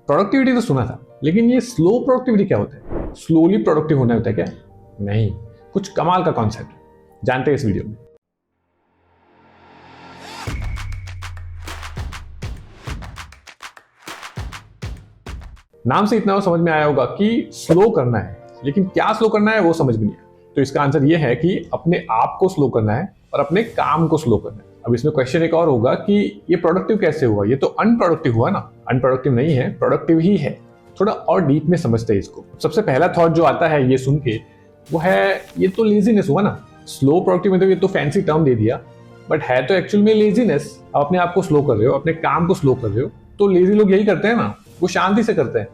Productivity तो सुना था, लेकिन ये स्लो प्रोडक्टिविटी क्या होता है? स्लोली प्रोडक्टिव होना होता है क्या? नहीं, कुछ कमाल का कॉन्सेप्ट है, जानते हैं इस वीडियो में। नाम से इतना वो समझ में आया होगा कि स्लो करना है, लेकिन क्या स्लो करना है वो समझ में नहीं आया। तो इसका आंसर ये है कि अपने आप को स्लो करना है और अपने काम को स्लो करना है। अब इसमें क्वेश्चन एक और होगा कि ये प्रोडक्टिव कैसे हुआ? ये तो अनप्रोडक्टिव हुआ ना। अनप्रोडक्टिव नहीं है, प्रोडक्टिव ही है। थोड़ा और डीप में समझते हैं इसको। सबसे पहला थॉट जो आता है ये सुन के वो है, ये तो लेजीनेस हुआ ना। स्लो प्रोडक्टिव में तो ये तो फैंसी टर्म दे दिया, बट है तो एक्चुअल में लेजीनेस। आप अपने आप को स्लो कर रहे हो, अपने काम को स्लो कर रहे हो। तो लेजी लोग यही करते हैं ना, वो शांति से करते हैं।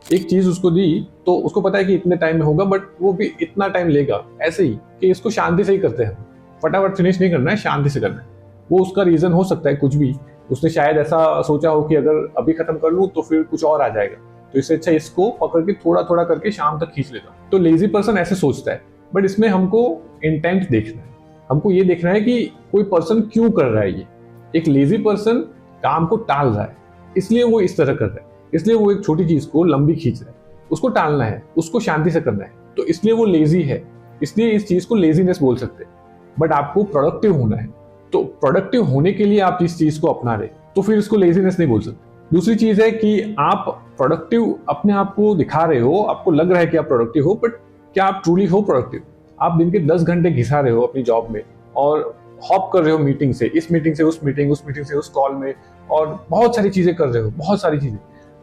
एक चीज उसको दी तो उसको पता है कि इतने टाइम में होगा, बट वो भी इतना टाइम लेगा। ऐसे ही कि इसको शांति से ही करते हैं, फटाफट फिनिश नहीं करना है, शांति से करना है। वो उसका रीजन हो सकता है कुछ भी। उसने शायद ऐसा सोचा हो कि अगर अभी खत्म कर लूं तो फिर कुछ और आ जाएगा, तो इससे अच्छा इसको पकड़ के थोड़ा थोड़ा करके शाम तक खींच लेता हूं। तो लेजी पर्सन ऐसे सोचता है, बट इसमें हमको इंटेंट देखना है। हमको ये देखना है कि कोई पर्सन क्यों कर रहा है ये। एक लेजी पर्सन काम को टाल रहा है, इसलिए वो इस तरह कर रहा है। इसलिए वो एक छोटी चीज को लंबी खींच रहा है। उसको टालना है, उसको शांति से करना है, तो इसलिए वो लेजी है। इसलिए इस चीज को लेजीनेस बोल सकते हैं। बट आपको प्रोडक्टिव होना है, तो प्रोडक्टिव होने के लिए आप इस चीज को अपना रहे, तो फिर इसको लेजीनेस नहीं बोल सकते। दूसरी चीज है कि आप प्रोडक्टिव अपने आप को दिखा रहे हो, आपको लग रहा है कि आप प्रोडक्टिव हो, बट क्या आप ट्रूली हो प्रोडक्टिव? आप दिन के 10 घंटे घिसा रहे हो अपनी जॉब में और हॉप कर रहे हो मीटिंग से इस मीटिंग से उस मीटिंग, उस मीटिंग से उस कॉल में, और बहुत सारी चीजें कर रहे हो, बहुत सारी चीजें।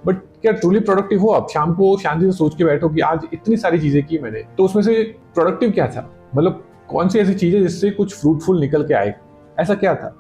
बट क्या ट्रूली प्रोडक्टिव हो? आप शाम को शांति से सोच के बैठो कि आज इतनी सारी चीजें की मैंने, तो उसमें से प्रोडक्टिव क्या था? मतलब कौन सी ऐसी चीजें जिससे कुछ फ्रूटफुल निकल के आए? ऐसा क्या था?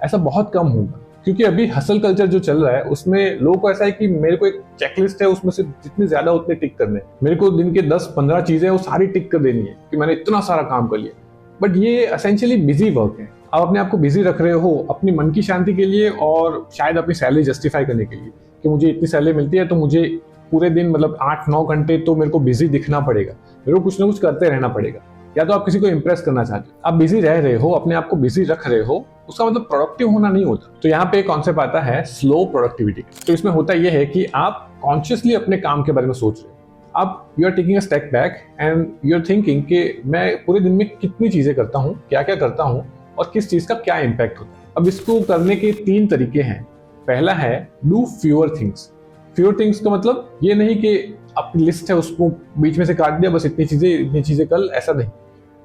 ऐसा बहुत कम होगा, क्योंकि अभी हसल कल्चर जो चल रहा है उसमें लोगों को ऐसा है कि मेरे को एक चेकलिस्ट है, उसमें से जितने ज्यादा उतने टिक करने हैं। मेरे को दिन के 10-15 चीजें वो सारी टिक कर देनी है कि मैंने इतना सारा काम कर लिया। बट ये एसेंशियली बिजी वर्क है। आप अपने आप को बिजी रख रहे हो अपनी मन की शांति के लिए, और शायद अपनी सैलरी जस्टिफाई करने के लिए कि मुझे इतनी सैलरी मिलती है तो मुझे पूरे दिन मतलब 8-9 घंटे तो मेरे को बिजी दिखना पड़ेगा, मेरे को कुछ ना कुछ करते रहना पड़ेगा। या तो आप किसी को इंप्रेस करना चाहते हो, आप बिजी रह रहे हो, अपने आप को बिजी रख रहे हो, उसका मतलब प्रोडक्टिव होना नहीं होता। तो यहाँ पे एक कॉन्सेप्ट आता है स्लो प्रोडक्टिविटी। तो इसमें होता यह है कि आप कॉन्शियसली अपने काम के बारे में सोच रहे हो। आप you are taking a step back and you are thinking कि मैं पूरे दिन में कितनी चीजें करता हूँ, क्या क्या करता हूँ, और किस चीज का क्या इम्पैक्ट होता है। अब इसको करने के 3 तरीके हैं। पहला है do fewer things. Fewer things का मतलब ये नहीं कि अपनी लिस्ट है उसको बीच में से काट दिया, बस इतनी चीजें कल, ऐसा नहीं।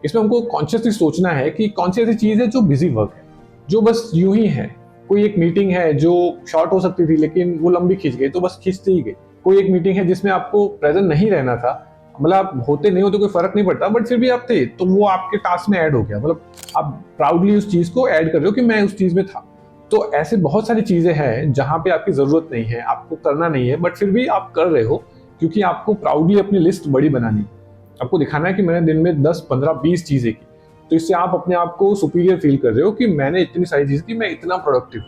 इसमें हमको कॉन्शियसली सोचना है कि कौन सी ऐसी चीज है जो बिजी वर्क है, जो बस यूं ही है। कोई एक मीटिंग है जो शॉर्ट हो सकती थी लेकिन वो लंबी खींच गई, तो बस खींचते ही गई। कोई एक मीटिंग है जिसमें आपको प्रेजेंट नहीं रहना था, मतलब आप होते नहीं हो तो कोई फर्क नहीं पड़ता, बट फिर भी आप थे, तो वो आपके टास्क में ऐड हो गया। मतलब आप प्राउडली उस चीज को ऐड कर रहे हो कि मैं उस चीज में था। तो ऐसे बहुत सारी चीजें हैं जहां पे आपकी जरूरत नहीं है, आपको करना नहीं है, बट फिर भी आप कर रहे हो क्योंकि आपको प्राउडली अपनी लिस्ट बड़ी बनानी है। आपको दिखाना है कि मैंने दिन में 10, 15, 20 चीजें की। तो इससे आप अपने आप को सुपीरियर फील कर रहे हो कि मैंने इतनी सारी चीजें की, मैं इतना प्रोडक्टिव।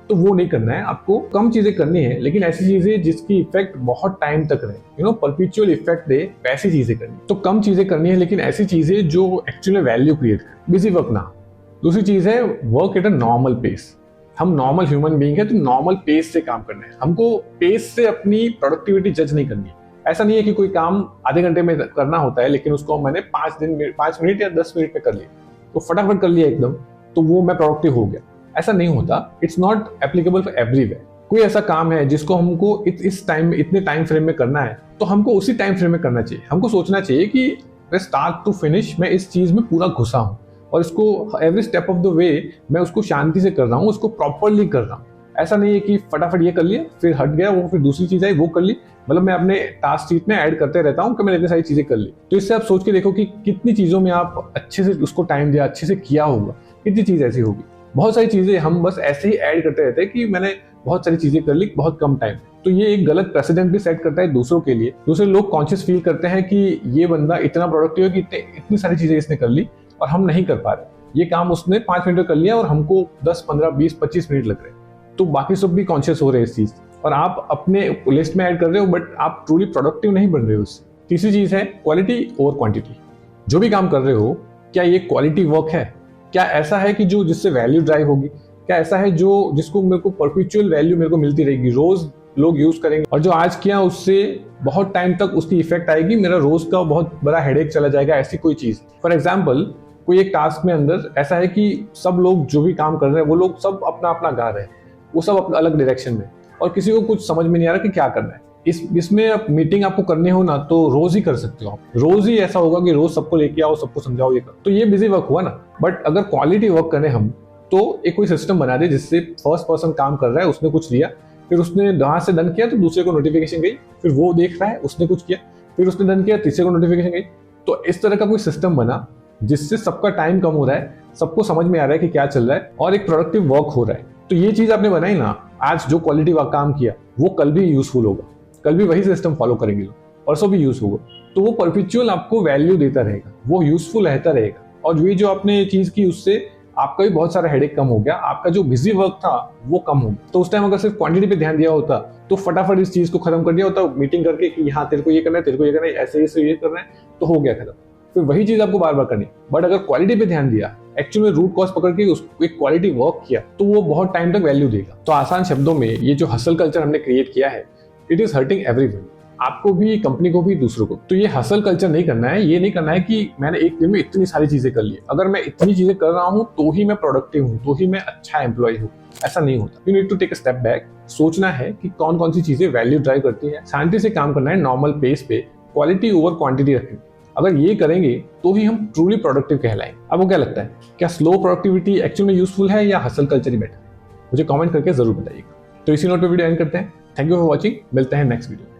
तो वो नहीं करना है, आपको कम चीजें करनी है, लेकिन ऐसी चीजें जिसकी इफेक्ट बहुत टाइम तक रहे, परपेचुअल इफेक्ट दे, वैसी चीजें करनी। तो कम चीजें करनी है, लेकिन ऐसी चीजें जो एक्चुअली वैल्यू क्रिएट करे, बिजी वर्क ना। दूसरी चीज है work at a normal pace. हम नॉर्मल ह्यूमन बीइंग है, तो नॉर्मल पेस से काम करना है। हमको पेस से अपनी प्रोडक्टिविटी जज नहीं करनी है। ऐसा नहीं है कि कोई काम आधे घंटे में करना होता है, लेकिन उसको मैंने 5 मिनट या 10 मिनट में कर लिया, तो फटाफट कर लिया एकदम, तो वो मैं प्रोडक्टिव हो गया। ऐसा नहीं होता। It's not applicable for everywhere. कोई ऐसा काम है जिसको हमको इस टाइम में, इतने टाइम फ्रेम में करना है, तो हमको उसी टाइम फ्रेम में करना चाहिए। हमको सोचना चाहिए कि मैं स्टार्ट टू फिनिश मैं इस चीज में पूरा घुसा हूँ, और इसको every step of the way मैं उसको शांति से कर रहा हूँ, उसको प्रॉपरली कर रहा हूँ। ऐसा नहीं है कि फटाफट ये कर लिया, फिर हट गया, वो फिर दूसरी चीज आई वो कर ली। मतलब मैं अपने टास्क शीट में ऐड करते रहता हूँ कि मैंने इतनी सारी चीजें कर ली। तो इससे आप सोच के देखो कि कितनी चीजों में आप अच्छे से उसको टाइम दिया, अच्छे से किया होगा, कितनी चीज ऐसी होगी। बहुत सारी चीजें हम बस ऐसे ही ऐड करते रहते हैं कि मैंने बहुत सारी चीजें कर ली बहुत कम टाइम। तो ये एक गलत प्रेसिडेंट भी सेट करता है दूसरों के लिए। दूसरे लोग कॉन्शियस फील करते हैं कि ये बंदा इतना प्रोडक्टिव है कि इतनी सारी चीजें इसने कर ली और हम नहीं कर पा रहे। ये काम उसने 5 मिनट में कर लिया और हमको 10, 15, 20, 25 मिनट लग रहे। तो बाकी सब भी कॉन्शियस हो रहे हैं इस चीज, और आप अपने लिस्ट में ऐड कर रहे हो, बट आप ट्रूली प्रोडक्टिव नहीं बन रहे हो उससे। तीसरी चीज है क्वालिटी ओवर क्वांटिटी। जो भी काम कर रहे हो, क्या ये क्वालिटी वर्क है? क्या ऐसा है कि जिससे वैल्यू ड्राइव होगी? क्या ऐसा है जिसको मेरे को परपेचुअल वैल्यू मेरे को मिलती रहेगी, रोज लोग यूज करेंगे और जो आज किया उससे बहुत टाइम तक उसकी इफेक्ट आएगी, मेरा रोज का बहुत बड़ा हेडेक चला जाएगा, ऐसी कोई चीज। फॉर एग्जाम्पल कोई एक टास्क में अंदर ऐसा है कि सब लोग जो भी काम कर रहे हैं वो लोग सब अपना अपना गा रहे हैं, वो सब अपना अलग डायरेक्शन में, और किसी को कुछ समझ में नहीं आ रहा कि क्या करना है। इसमें अब मीटिंग आपको करनी हो ना तो रोज ही कर सकते हो आप, रोज ही ऐसा होगा कि रोज सबको लेके आओ, सबको समझाओ, ये करो, तो ये बिजी वर्क हुआ ना। बट अगर क्वालिटी वर्क करें हम तो एक कोई सिस्टम बना दे जिससे फर्स्ट पर्सन काम कर रहा है, उसने कुछ दिया, फिर उसने वहां से डन किया तो दूसरे को नोटिफिकेशन गई, फिर वो देख रहा है उसने कुछ किया, फिर उसने डन किया, तीसरे को नोटिफिकेशन गई। तो इस तरह का कोई सिस्टम बना जिससे सबका टाइम कम हो रहा है, सबको समझ में आ रहा है कि क्या चल रहा है और एक प्रोडक्टिव वर्क हो रहा है। तो ये चीज आपने बनाई ना, आज जो क्वालिटी वर्क काम किया वो कल भी यूजफुल होगा, कल भी वही सिस्टम फॉलो करेंगे लोग, परसों भी यूज होगा, तो वो परपेचुअल आपको वैल्यू देता रहेगा, वो यूजफुल रहता रहेगा। और ये जो आपने चीज की उससे आपका भी बहुत सारा हेडेक कम हो गया, आपका जो बिजी वर्क था वो कम हो गया। तो उस टाइम अगर सिर्फ क्वांटिटी पे ध्यान दिया होता तो फटाफट इस चीज को खत्म कर दिया होता मीटिंग करके कि हाँ तेरे को ये करना है, तेरे को ये करना है, ऐसे ये करना है, तो हो गया खत्म। फिर वही चीज आपको बार बार करनी। बट अगर क्वालिटी पे ध्यान दिया, एक्चुअल में रूट कॉज पकड़ के उसको एक क्वालिटी वर्क किया, तो वो बहुत टाइम तक वैल्यू देगा। तो आसान शब्दों में ये जो हसल कल्चर हमने क्रिएट किया है, इट इज हर्टिंग एवरीवन, आपको भी, कंपनी को भी, दूसरों को। तो ये हसल कल्चर नहीं करना है, ये नहीं करना है कि मैंने एक दिन में इतनी सारी चीजें कर ली, अगर मैं इतनी चीजें कर रहा हूं तो ही मैं प्रोडक्टिव हूं, तो ही मैं अच्छा एम्प्लॉय हूं। ऐसा नहीं होता। You need to take a step back, सोचना है कि कौन कौन सी चीजें वैल्यू ड्राइव करती है, शांति से काम करना है, नॉर्मल पेस पे, क्वालिटी ओवर क्वांटिटी रखेंगे। अगर ये करेंगे तो ही हम ट्रूली प्रोडक्टिव कहलाएंगे। आपको क्या लगता है, क्या स्लो प्रोडक्टिविटी एक्चुअल में यूजफुल है या हसल कल्चर ही बेटर है? मुझे कमेंट करके जरूर बताइएगा। तो इसी नोट पे वीडियो एंड करते हैं। थैंक यू फॉर वॉचिंग, मिलते हैं नेक्स्ट वीडियो।